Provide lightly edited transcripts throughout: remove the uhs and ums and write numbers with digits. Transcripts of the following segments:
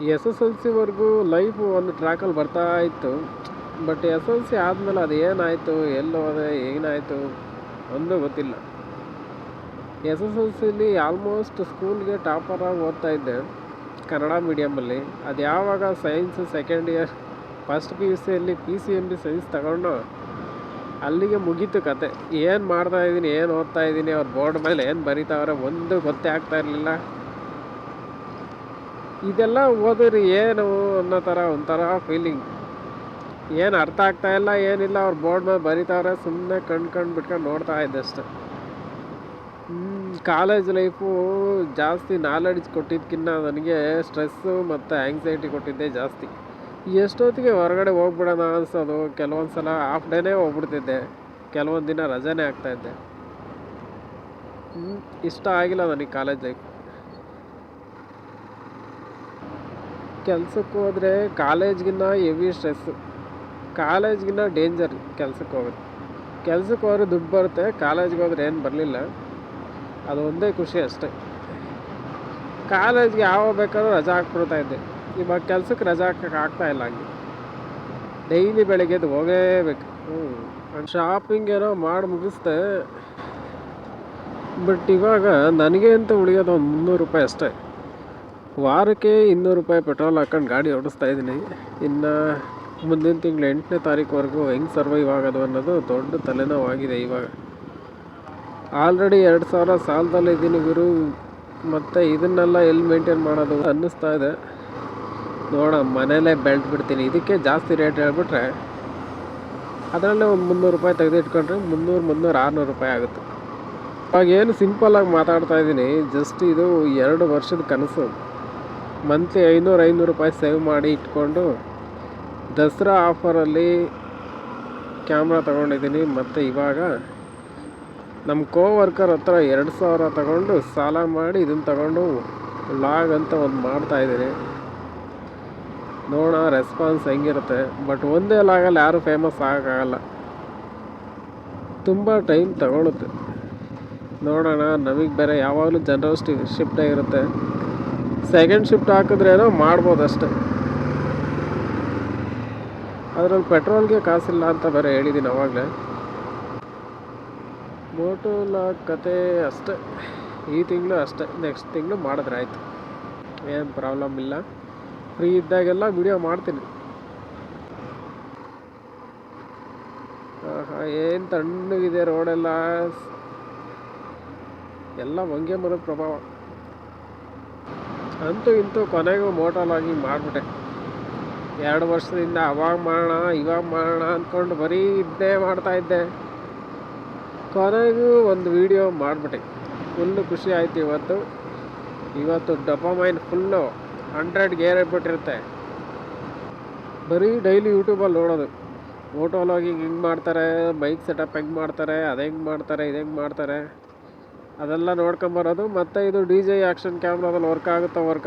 S S L ಸಿವರೆಗೂ life ಒಂದು ಟ್ರ್ಯಾಕಲ್ಲಿ ಬರ್ತಾ ಇತ್ತು. ಬಟ್ ಎಸ್ ಎಲ್ ಸಿ ಆದಮೇಲೆ ಅದು ಏನಾಯಿತು, ಎಲ್ಲೋದೆ, ಏನಾಯಿತು ಒಂದೂ ಗೊತ್ತಿಲ್ಲ. ಎಸ್ ಎಸ್ ಎಲ್ ಸಿಲಿ ಆಲ್ಮೋಸ್ಟ್ ಸ್ಕೂಲ್ಗೆ ಟಾಪರಾಗಿ ಓದ್ತಾ ಇದ್ದೆ ಕನ್ನಡ ಮೀಡಿಯಮಲ್ಲಿ. ಅದು ಯಾವಾಗ science second year first P U ಸಿಯಲ್ಲಿ PCMB ಸೈನ್ಸ್ ತಗೊಂಡು ಅಲ್ಲಿಗೆ ಮುಗೀತು ಕತೆ. ಏನು ಮಾಡ್ತಾ ಇದ್ದೀನಿ, ಏನು ಓದ್ತಾ ಇದ್ದೀನಿ, ಅವ್ರ ಬೋರ್ಡ್ ಮೇಲೆ ಏನು ಬರೀತಾವ್ರೆ ಒಂದು ಗೊತ್ತೇ ಆಗ್ತಾ ಇರಲಿಲ್ಲ. ಇದೆಲ್ಲ ಓದಿರಿ ಏನು ಅನ್ನೋ ಥರ ಒಂಥರ ಫೀಲಿಂಗ್. ಏನು ಅರ್ಥ ಆಗ್ತಾ ಇಲ್ಲ, ಏನಿಲ್ಲ, ಅವ್ರ ಬೋರ್ಡ್ ಮೇಲೆ ಬರೀತಾವ್ರೆ, ಸುಮ್ಮನೆ ಕಣ್ ಬಿಟ್ಕೊಂಡು ನೋಡ್ತಾ ಇದ್ದೆ ಅಷ್ಟೆ. ಕಾಲೇಜ್ ಲೈಫು ಜಾಸ್ತಿ ನಾಲೆಡ್ಜ್ ಕೊಟ್ಟಿದ್ದಕ್ಕಿಂತ ನನಗೆ ಸ್ಟ್ರೆಸ್ಸು ಮತ್ತು ಆ್ಯಂಗ್ಸೈಟಿ ಕೊಟ್ಟಿದ್ದೆ ಜಾಸ್ತಿ. ಎಷ್ಟೊತ್ತಿಗೆ ಹೊರಗಡೆ ಹೋಗ್ಬಿಡೋಣ ಅನ್ಸೋದು. ಕೆಲವೊಂದು ಸಲ ಹಾಫ್ ಡೇನೇ ಹೋಗ್ಬಿಡ್ತಿದ್ದೆ, ಕೆಲವೊಂದು ದಿನ ರಜಾನೇ ಆಗ್ತಾಯಿದ್ದೆ. ಇಷ್ಟ ಆಗಿಲ್ಲ ನನಗೆ ಕಾಲೇಜ್ ಲೈಫ್. ಕೆಲ್ಸಕ್ಕೆ ಹೋದರೆ ಕಾಲೇಜ್ಗಿನ್ನ ಹೆವಿ ಸ್ಟ್ರೆಸ್ಸು, ಕಾಲೇಜ್ಗಿನ್ನ ಡೇಂಜರ್ ಕೆಲ್ಸಕ್ಕೆ ಹೋಗೋದು. ಕೆಲ್ಸಕ್ಕೆ ಹೋದ್ರೆ ದುಡ್ಡು ಬರುತ್ತೆ, ಕಾಲೇಜ್ಗೆ ಹೋದ್ರೆ ಏನು ಬರಲಿಲ್ಲ, ಅದು ಒಂದೇ ಖುಷಿ ಅಷ್ಟೆ. ಕಾಲೇಜ್ಗೆ ಯಾವಾಗ ಬೇಕಾದ್ರೂ ರಜಾ ಹಾಕ್ಬಿಡ್ತಾ ಇದ್ದೆ. ಇವಾಗ ಕೆಲ್ಸಕ್ಕೆ ರಜಾ ಹಾಕಕ್ಕೆ ಆಗ್ತಾಯಿಲ್ಲ. ಹಂಗೆ ಡೈಲಿ ಬೆಳಗ್ಗೆದ್ದು ಹೋಗಲೇಬೇಕು. ಶಾಪಿಂಗ್ ಏನೋ ಮಾಡಿ ಮುಗಿಸ್ದೆ. ಬಟ್ ಇವಾಗ ನನಗೆ ಅಂತ ಉಳಿಯೋದು ಒಂದು 300 ರೂಪಾಯಿ ಅಷ್ಟೇ. ವಾರಕ್ಕೆ 200 ರೂಪಾಯಿ ಪೆಟ್ರೋಲ್ ಹಾಕೊಂಡು ಗಾಡಿ ಓಡಿಸ್ತಾ ಇದ್ದೀನಿ. ಇನ್ನು ಮುಂದಿನ ತಿಂಗಳು 8ನೇ ತಾರೀಕುವರೆಗೂ ಹೆಂಗೆ ಸರ್ವೈವ್ ಆಗೋದು ಅನ್ನೋದು ದೊಡ್ಡ ತಲೆನೋವಾಗಿದೆ ಇವಾಗ. ಆಲ್ರೆಡಿ 2000 ಸಾಲದಲ್ಲಿ ಇದ್ದೀನಿ ಗುರು, ಮತ್ತು ಇದನ್ನೆಲ್ಲ ಎಲ್ಲಿ ಮೇಂಟೈನ್ ಮಾಡೋದು ಅನ್ನಿಸ್ತಾ ಇದೆ. ನೋಡ ಮನೇಲೇ ಬೆಳೆದು ಬಿಡ್ತೀನಿ. ಇದಕ್ಕೆ ಜಾಸ್ತಿ ರೇಟ್ ಹೇಳ್ಬಿಟ್ರೆ ಅದರಲ್ಲೇ ಒಂದು 300 ರೂಪಾಯಿ ತೆಗೆದಿಟ್ಕೊಂಡ್ರೆ 300, 600 ರೂಪಾಯಿ ಆಗುತ್ತೆ. ಇವಾಗ ಏನು ಸಿಂಪಲ್ಲಾಗಿ ಮಾತಾಡ್ತಾ ಇದ್ದೀನಿ, ಜಸ್ಟ್ ಇದು 2 ವರ್ಷದ ಕನಸು. ಮಂತ್ಲಿ 500 ರೂಪಾಯಿ ಸೇವ್ ಮಾಡಿ ಇಟ್ಕೊಂಡು ದಸರಾ ಆಫರಲ್ಲಿ ಕ್ಯಾಮ್ರಾ ತೊಗೊಂಡಿದ್ದೀನಿ. ಮತ್ತು ಇವಾಗ ನಮ್ಮ ಕೋವರ್ಕರ್ ಹತ್ರ 2000 ತಗೊಂಡು ಸಾಲ ಮಾಡಿ ಇದನ್ನು ತಗೊಂಡು ಲಾಗ್ ಅಂತ ಒಂದು ಮಾಡ್ತಾಯಿದ್ದೀನಿ. ನೋಡೋಣ ರೆಸ್ಪಾನ್ಸ್ ಹೆಂಗಿರುತ್ತೆ. ಬಟ್ ಒಂದೇ ಲಾಗಲ್ಲಿ ಯಾರೂ ಫೇಮಸ್ ಆಗೋಕ್ಕಾಗಲ್ಲ, ತುಂಬ ಟೈಮ್ ತಗೊಳುತ್ತೆ. ನೋಡೋಣ, ನಮಗೆ ಬೇರೆ ಯಾವಾಗಲೂ ಜನರಲ್ ಶಿಫ್ಟೇ ಇರುತ್ತೆ. ಸೆಕೆಂಡ್ ಶಿಫ್ಟ್ ಹಾಕಿದ್ರೇನೋ ಮಾಡ್ಬೋದು ಅಷ್ಟೆ. ಅದರಲ್ಲಿ ಪೆಟ್ರೋಲ್ಗೆ ಕಾಸಿಲ್ಲ ಅಂತ ಬೇರೆ ಹೇಳಿದ್ದೀನಿ ಅವಾಗಲೇ. ಮೋಟೋ ಲಾಗ್ ಕತೆ ಅಷ್ಟೆ, ಈ ತಿಂಗಳು ಅಷ್ಟೆ, ನೆಕ್ಸ್ಟ್ ತಿಂಗಳು ಮಾಡಿದ್ರೆ ಆಯಿತು, ಏನು ಪ್ರಾಬ್ಲಮ್ ಇಲ್ಲ. ಫ್ರೀ ಇದ್ದಾಗೆಲ್ಲ ವಿಡಿಯೋ ಮಾಡ್ತೀನಿ. ಏನು ತಣ್ಣಗಿದೆ ರೋಡೆಲ್ಲ, ಎಲ್ಲ ಹೊಂಗೆ ಮರದ ಪ್ರಭಾವ. ಅಂತೂ ಇಂತೂ ಕೊನೆಗೂ ಮೋಟೋ ಲಾಗಿಂಗ್ ಮಾಡಿಬಿಟ್ಟೆ. 2 ವರ್ಷದಿಂದ ಅವಾಗ ಮಾಡೋಣ ಇವಾಗ ಮಾಡೋಣ ಅಂದ್ಕೊಂಡು ಬರೀ ಇದ್ದೇ ಮಾಡ್ತಾಯಿದ್ದೆ. ಕೊನೆಗೂ ಒಂದು ವಿಡಿಯೋ ಮಾಡಿಬಿಟ್ಟೆ. ಫುಲ್ಲು ಖುಷಿ ಆಯಿತು. ಇವತ್ತು ಡೋಪಮೈನ್ ಫುಲ್ಲು 100ಗೆ ಏರಿಬಿಟ್ಟಿರುತ್ತೆ. ಬರೀ ಡೈಲಿ ಯೂಟ್ಯೂಬಲ್ಲಿ ನೋಡೋದು, ಮೋಟೋ ಲಾಗಿಂಗ್ ಹೆಂಗೆ ಮಾಡ್ತಾರೆ, ಬೈಕ್ ಸೆಟಪ್ ಹೆಂಗೆ ಮಾಡ್ತಾರೆ, ಅದು ಹೆಂಗೆ ಮಾಡ್ತಾರೆ, ಇದು ಹೆಂಗೆ ಮಾಡ್ತಾರೆ, ಅದೆಲ್ಲ ನೋಡ್ಕೊಂಬರೋದು. ಮತ್ತು ಇದು DJI ಆ್ಯಕ್ಷನ್ ಕ್ಯಾಮ್ರಾದಲ್ಲಿ ವರ್ಕ್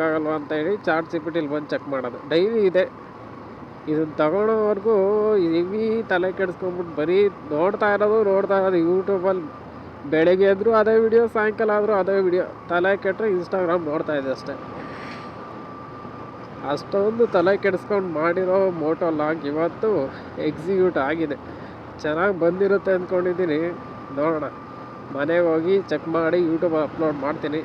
ಆಗಲ್ವ ಅಂತ ಹೇಳಿ ChatGPTಲಿ ಬಂದು ಚೆಕ್ ಮಾಡೋದು. ಡೈಲಿ ಇದೆ. ಇದನ್ನು ತಗೊಳ್ಳೋವರೆಗೂ ಹೆವಿ ತಲೆ ಕೆಡಿಸ್ಕೊಂಬಿಟ್ಟು ಬರೀ ನೋಡ್ತಾ ಇರೋದು ಯೂಟ್ಯೂಬಲ್ಲಿ. ಬೆಳಗ್ಗೆ ಆದರೂ ಅದೇ ವಿಡಿಯೋ, ಸಾಯಂಕಾಲ ಆದರೂ ಅದೇ ವಿಡಿಯೋ. ತಲೆ ಕೆಟ್ಟರೆ ಇನ್ಸ್ಟಾಗ್ರಾಮ್ ನೋಡ್ತಾ ಇದೆ ಅಷ್ಟೇ. ಅಷ್ಟೊಂದು ತಲೆ ಕೆಡಿಸ್ಕೊಂಡು ಮಾಡಿರೋ ಮೋಟೋ ಲಾಗ್ ಇವತ್ತು ಎಕ್ಸಿಕ್ಯೂಟ್ ಆಗಿದೆ. ಚೆನ್ನಾಗಿ ಬಂದಿರುತ್ತೆ ಅಂದ್ಕೊಂಡಿದ್ದೀನಿ. ನೋಡೋಣ, ಮನೆಗೆ ಹೋಗಿ ಚೆಕ್ ಮಾಡಿ ಯೂಟ್ಯೂಬ್ ಅಪ್ಲೋಡ್ ಮಾಡ್ತೀನಿ.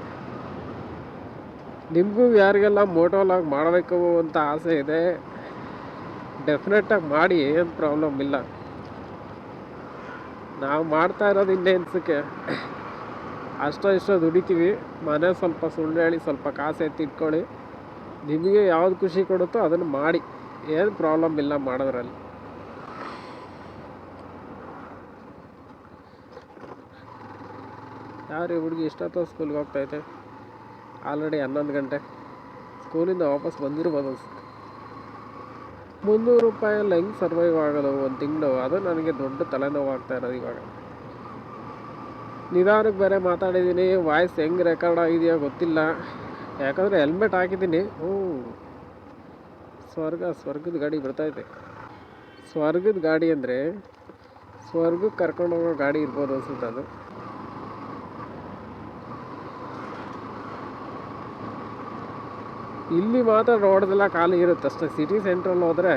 ನಿಮಗೂ ಯಾರಿಗೆಲ್ಲ ಮೋಟೋ ಲಾಗ್ ಮಾಡಬೇಕು ಅಂತ ಆಸೆ ಇದೆ, ಡೆಫಿನೆಟಾಗಿ ಮಾಡಿ, ಏನು ಪ್ರಾಬ್ಲಮ್ ಇಲ್ಲ. ನಾವು ಮಾಡ್ತಾ ಇರೋದು ಇನ್ನೇನ್ಸಕ್ಕೆ, ಅಷ್ಟೋ ದುಡಿತೀವಿ. ಮನೆ ಸ್ವಲ್ಪ ಸುಳ್ಳು ಹೇಳಿ ಸ್ವಲ್ಪ ಕಾಸು ಎತ್ತಿಟ್ಕೊಳ್ಳಿ. ನಿಮಗೆ ಯಾವ್ದು ಖುಷಿ ಕೊಡುತ್ತೋ ಅದನ್ನು ಮಾಡಿ, ಏನು ಪ್ರಾಬ್ಲಮ್ ಇಲ್ಲ ಮಾಡೋದ್ರಲ್ಲಿ. ಯಾರು ಈ ಹುಡುಗಿ ಇಷ್ಟೊತ್ತು ಸ್ಕೂಲ್ಗೆ ಹೋಗ್ತೈತೆ? ಆಲ್ರೆಡಿ 11 ಗಂಟೆ. ಸ್ಕೂಲಿಂದ ವಾಪಸ್ ಬಂದಿರ್ಬೋದು ಅನ್ಸುತ್ತೆ. 300 ರೂಪಾಯಲ್ಲಿ ಹೆಂಗೆ ಸರ್ವೈವ್ ಆಗೋದು ಒಂದು ತಿಂಗಳು, ಅದು ನನಗೆ ದೊಡ್ಡ ತಲೆನೋವು ಆಗ್ತಾ ಇರೋದು ಇವಾಗ. ನಿಧಾನಕ್ಕೆ ಬೇರೆ ಮಾತಾಡಿದ್ದೀನಿ, ವಾಯ್ಸ್ ಹೆಂಗೆ ರೆಕಾರ್ಡ್ ಆಗಿದೆಯೋ ಗೊತ್ತಿಲ್ಲ. ಯಾಕಂದರೆ ಹೆಲ್ಮೆಟ್ ಹಾಕಿದ್ದೀನಿ. ಸ್ವರ್ಗದ ಗಾಡಿ ಬಿಡ್ತೈತೆ. ಸ್ವರ್ಗದ ಗಾಡಿ ಅಂದರೆ ಸ್ವರ್ಗಕ್ಕೆ ಕರ್ಕೊಂಡೋಗೋ ಗಾಡಿ ಇರ್ಬೋದು ಅನ್ಸುತ್ತೆ ಅದು. ಇಲ್ಲಿ ಮಾತ್ರ ರೋಡ್ದೆಲ್ಲ ಖಾಲಿ ಇರುತ್ತೆ ಅಷ್ಟೇ. ಸಿಟಿ ಸೆಂಟ್ರಲ್ಲಿ ಹೋದರೆ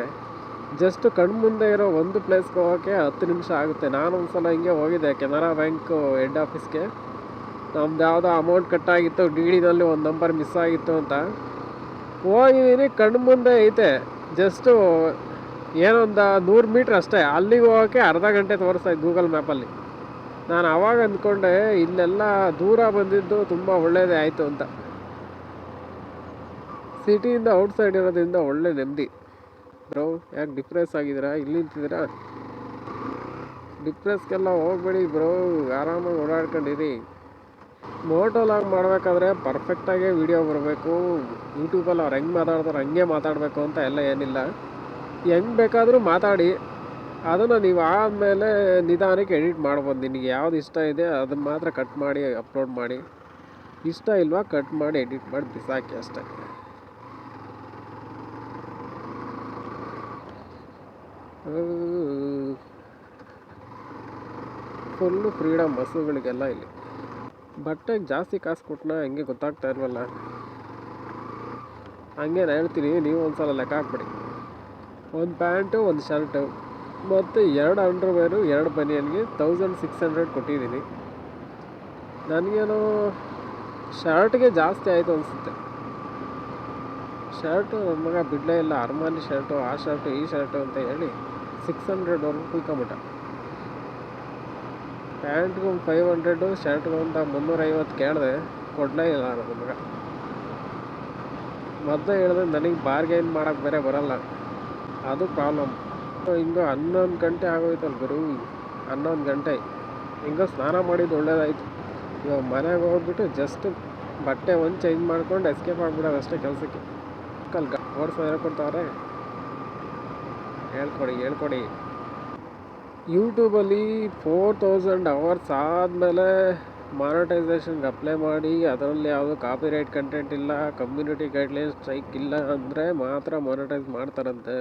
ಜಸ್ಟ್ ಕಣ್ಮುಂದೆ ಇರೋ ಒಂದು ಪ್ಲೇಸ್ಗೆ ಹೋಗೋಕ್ಕೆ 10 ನಿಮಿಷ ಆಗುತ್ತೆ. ನಾನು ಒಂದು ಸಲ ಹಿಂಗೆ ಹೋಗಿದ್ದೆ ಕೆನರಾ ಬ್ಯಾಂಕು ಹೆಡ್ ಆಫೀಸ್ಗೆ. ನಮ್ದು ಯಾವುದೋ ಅಮೌಂಟ್ ಕಟ್ಟಾಗಿತ್ತು, ಡಿ ಡಿನಲ್ಲಿ ಒಂದು ನಂಬರ್ ಮಿಸ್ ಆಗಿತ್ತು ಅಂತ ಹೋಗಿದ್ದೀನಿ. ಕಣ್ಮುಂದೆ ಐತೆ, ಜಸ್ಟು ಏನೊಂದು 100 ಮೀಟ್ರ್ ಅಷ್ಟೇ. ಅಲ್ಲಿಗೆ ಹೋಗೋಕ್ಕೆ ಅರ್ಧ ಗಂಟೆ ತೋರಿಸ್ತಾ ಇತ್ತು ಗೂಗಲ್ ಮ್ಯಾಪಲ್ಲಿ. ನಾನು ಆವಾಗ ಅಂದ್ಕೊಂಡೆ ಇಲ್ಲೆಲ್ಲ ದೂರ ಬಂದಿದ್ದು ತುಂಬ ಒಳ್ಳೆಯದೇ ಆಯಿತು ಅಂತ. ಸಿಟಿಯಿಂದ ಔಟ್ಸೈಡ್ ಇರೋದ್ರಿಂದ ಒಳ್ಳೆ ನೆಮ್ಮದಿ. ಬ್ರೋ ಯಾಕೆ ಡಿಪ್ರೆಸ್ ಆಗಿದ್ದೀರಾ? ಇಲ್ಲಿ ನಿಂತಿದ್ದೀರಾ? ಡಿಪ್ರೆಸ್ಗೆಲ್ಲ ಹೋಗ್ಬೇಡಿ ಬ್ರೋ, ಆರಾಮಾಗಿ ಓಡಾಡ್ಕೊಂಡಿರಿ. ಮೋಟೋಲಾಗ್ ಮಾಡಬೇಕಾದ್ರೆ ಪರ್ಫೆಕ್ಟಾಗಿ ವಿಡಿಯೋ ಬರಬೇಕು. ಯೂಟ್ಯೂಬಲ್ಲಿ ಅವ್ರು ಹೆಂಗೆ ಮಾತಾಡ್ತಾರೆ ಹಂಗೆ ಮಾತಾಡಬೇಕು ಅಂತ ಎಲ್ಲ ಏನಿಲ್ಲ. ಹೆಂಗೆ ಬೇಕಾದರೂ ಮಾತಾಡಿ, ಅದನ್ನು ನೀವು ಆದಮೇಲೆ ನಿಧಾನಕ್ಕೆ ಎಡಿಟ್ ಮಾಡ್ಬೋದು. ನಿನಗೆ ಯಾವ್ದು ಇಷ್ಟ ಇದೆ ಅದನ್ನು ಮಾತ್ರ ಕಟ್ ಮಾಡಿ ಅಪ್ಲೋಡ್ ಮಾಡಿ, ಇಷ್ಟ ಇಲ್ವಾ ಕಟ್ ಮಾಡಿ ಎಡಿಟ್ ಮಾಡಿ ಬಿಸಾಕಿ ಅಷ್ಟೇ. ಫುಲ್ಲು ಫ್ರೀಡಮ್ ಬಸ್ಸುಗಳಿಗೆಲ್ಲ ಇಲ್ಲಿ. ಬಟ್ಟೆಗೆ ಜಾಸ್ತಿ ಕಾಸು ಕೊಟ್ಟನ ಹಂಗೆ ಗೊತ್ತಾಗ್ತಾ ಇಲ್ವಲ್ಲ. ಹಂಗೆ ನಾನು ಹೇಳ್ತೀನಿ, ನೀವು ಒಂದು ಸಲ ಲೆಕ್ಕ ಹಾಕ್ಬಿಡಿ. ಒಂದು ಪ್ಯಾಂಟು, ಒಂದು ಶರ್ಟು ಮತ್ತು 2 ಅಂಡರ್ವೇರು, 2 ಬನಿಯನ್ಗೆ 1600 ಕೊಟ್ಟಿದ್ದೀನಿ. ನನಗೇನೋ ಶರ್ಟ್ಗೆ ಜಾಸ್ತಿ ಆಯಿತು ಅನಿಸುತ್ತೆ. ಶರ್ಟು ನನ್ನ ಮಗ ಬಿಡಲೇ ಇಲ್ಲ. ಅರ್ಮಾನಿ ಶರ್ಟು, ಆ ಶರ್ಟು ಈ ಶರ್ಟು ಅಂತ ಹೇಳಿ 600ವರೆಗೂ ಕುಯ್ಕೊಂಬಿಟ್ಟ. ಪ್ಯಾಂಟ್ಗೆ ಒಂದು 500, ಶರ್ಟ್ಗೆ ಒಂದು 350 ಕೇಳಿದೆ, ಕೊಡಲೇ ಇಲ್ಲ ನನ್ನ ಮಗ. ಮೊದಲೇ ಹೇಳಿದ್ರೆ ನನಗೆ ಬಾರ್ಗೇನ್ ಮಾಡೋಕ್ಕೆ ಬೇರೆ ಬರಲ್ಲ, ಅದು ಪ್ರಾಬ್ಲಮ್. ಹಿಂಗೋ 11 ಗಂಟೆ ಆಗೋಯ್ತಲ್ಲ ಗುರು, 11 ಗಂಟೆ. ಹಿಂಗೋ ಸ್ನಾನ ಮಾಡಿದ್ದು ಒಳ್ಳೇದಾಯಿತು. ಇವಾಗ ಮನೆಗೆ ಹೋಗ್ಬಿಟ್ಟು ಜಸ್ಟ್ ಬಟ್ಟೆ ಒಂದು ಚೇಂಜ್ ಮಾಡ್ಕೊಂಡು ಎಸ್ಕೇಪ್ ಆಗಿಬಿಡೋದು ಅಷ್ಟೇ ಕೆಲಸಕ್ಕೆ. ಓಡಿಸೋ ಹೇಳ್ಕೊಡ್ತಾವ್ರೆ, ಹೇಳ್ಕೊಡಿ. ಯೂಟ್ಯೂಬಲ್ಲಿ 4000 ಅವರ್ಸ್ ಆದಮೇಲೆ ಮಾನಿಟೈಸೇಷನ್ಗೆ ಅಪ್ಲೈ ಮಾಡಿ, ಅದರಲ್ಲಿ ಯಾವುದೋ ಕಾಪಿರೈಟ್ ಕಂಟೆಂಟ್ ಇಲ್ಲ, ಕಮ್ಯುನಿಟಿ ಗೈಡ್ಲೈನ್ಸ್ ಸ್ಟ್ರೈಕ್ ಇಲ್ಲ ಅಂದರೆ ಮಾತ್ರ ಮಾನಿಟೈಸ್ ಮಾಡ್ತಾರಂತೆ.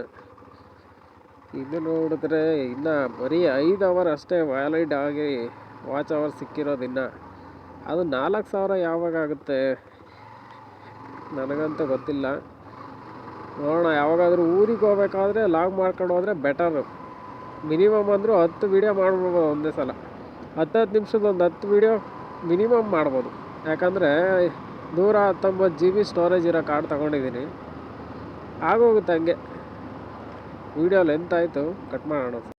ಇದು ನೋಡಿದ್ರೆ ಇನ್ನು ಬರೀ 5 ಅವರ್ ಅಷ್ಟೇ ವ್ಯಾಲಿಡ್ ಆಗಿ ವಾಚ್ ಅವರ್ ಸಿಕ್ಕಿರೋದಿನ್ನ. ಅದು 4000 ಯಾವಾಗ ಆಗುತ್ತೆ ನನಗಂತೂ ಗೊತ್ತಿಲ್ಲ. ನೋಡೋಣ, ಯಾವಾಗಾದರೂ ಊರಿಗೆ ಹೋಗ್ಬೇಕಾದ್ರೆ ಲಾಗ್ ಮಾಡ್ಕೊಂಡು ಹೋದರೆ ಬೆಟರು. ಮಿನಿಮಮ್ ಅಂದರೂ 10 ವೀಡಿಯೋ ಮಾಡ್ಬೋದು ಒಂದೇ ಸಲ. 10 ನಿಮಿಷದ ಒಂದು 10 ವೀಡಿಯೋ ಮಿನಿಮಮ್ ಮಾಡ್ಬೋದು. ಯಾಕಂದರೆ 119 GB ಸ್ಟೋರೇಜ್ ಇರೋ ಕಾರ್ಡ್ ತೊಗೊಂಡಿದ್ದೀನಿ, ಆಗೋಗುತ್ತೆ ಹಂಗೆ. ವೀಡಿಯೋ ಲೆಂತ್ ಆಯಿತು, ಕಟ್ ಮಾಡೋಣ.